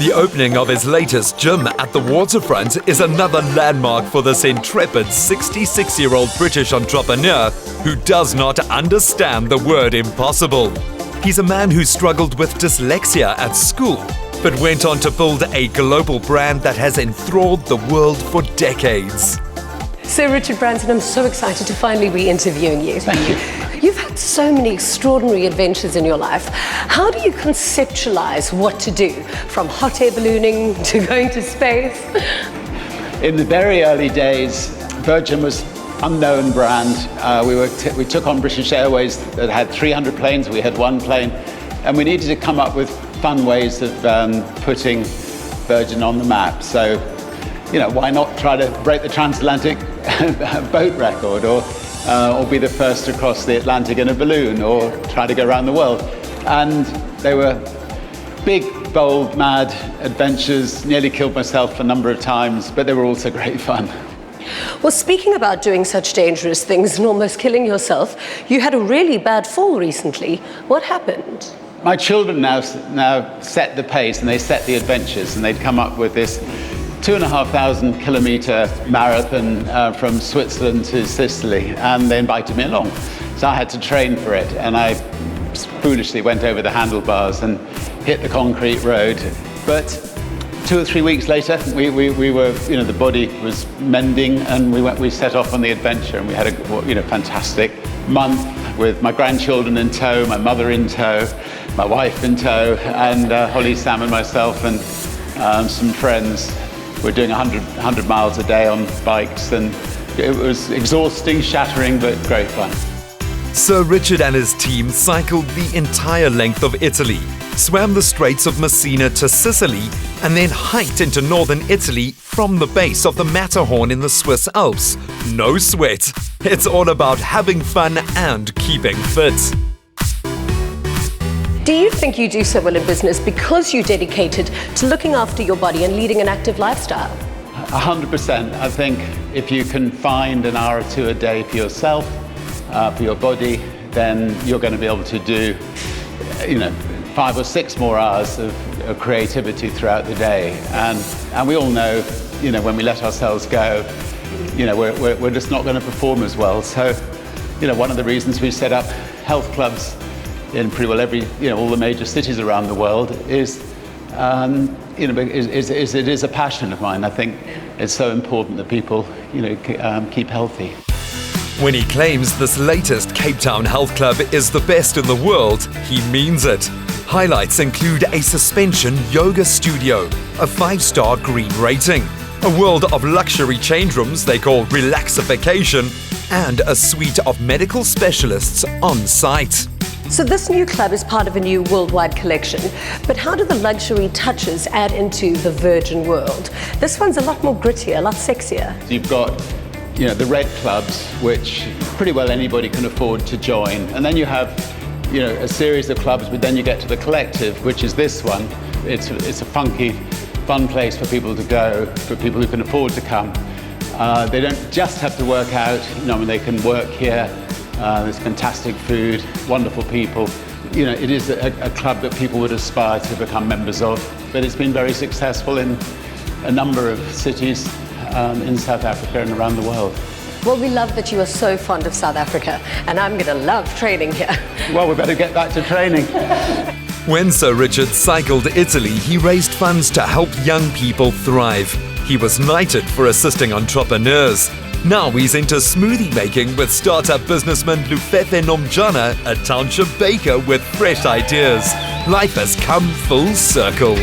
The opening of his latest gym at the Waterfront is another landmark for this intrepid 66-year-old British entrepreneur who does not understand the word impossible. He's a man who struggled with dyslexia at school, but went on to build a global brand that has enthralled the world for decades. Sir Richard Branson, I'm so excited to finally be interviewing you. Thank you. You've had so many extraordinary adventures in your life. How do you conceptualize what to do, from hot air ballooning to going to space? In the very early days, Virgin was an unknown brand. We took on British Airways that had 300 planes. We had one plane, and we needed to come up with fun ways of putting Virgin on the map. So, why not try to break the transatlantic boat record, or be the first to cross the Atlantic in a balloon, or try to go around the world. And they were big, bold, mad adventures. Nearly killed myself a number of times, but they were also great fun. Well, speaking about doing such dangerous things and almost killing yourself, you had a really bad fall recently. What happened? My children now set the pace, and they set the adventures, and they'd come up with this 2,500 kilometer marathon from Switzerland to Sicily, and they invited me along. So I had to train for it, and I foolishly went over the handlebars and hit the concrete road. But 2 or 3 weeks later, we were, the body was mending, and we set off on the adventure, and we had a fantastic month with my grandchildren in tow, my mother in tow, my wife in tow, and Holly, Sam, and myself, and some friends. We're doing 100 miles a day on bikes, and it was exhausting, shattering, but great fun. Sir Richard and his team cycled the entire length of Italy, swam the Straits of Messina to Sicily, and then hiked into northern Italy from the base of the Matterhorn in the Swiss Alps. No sweat. It's all about having fun and keeping fit. Do you think you do so well in business because you're dedicated to looking after your body and leading an active lifestyle? 100%. I think if you can find an hour or two a day for yourself, for your body, then you're going to be able to do, 5 or 6 more hours of creativity throughout the day. And we all know, when we let ourselves go, we're just not going to perform as well. So, one of the reasons we set up health clubs in pretty well all the major cities around the world is it is a passion of mine. I think it's so important that people, keep healthy. When he claims this latest Cape Town health club is the best in the world, he means it. Highlights include a suspension yoga studio, a 5-star green rating, a world of luxury change rooms they call relexification, and a suite of medical specialists on site. So this new club is part of a new worldwide collection, but how do the luxury touches add into the Virgin world? This one's a lot more grittier, a lot sexier. You've got, the red clubs, which pretty well anybody can afford to join. And then you have, a series of clubs, but then you get to the collective, which is this one. It's a funky, fun place for people to go, for people who can afford to come. They don't just have to work out, they can work here. There's fantastic food, wonderful people. It is a club that people would aspire to become members of, but it's been very successful in a number of cities in South Africa and around the world. Well, we love that you are so fond of South Africa, and I'm going to love training here. Well, we better get back to training. When Sir Richard cycled Italy, he raised funds to help young people thrive. He was knighted for assisting entrepreneurs. Now he's into smoothie making with startup businessman Lufefe Nomjana, a township baker with fresh ideas. Life has come full circle.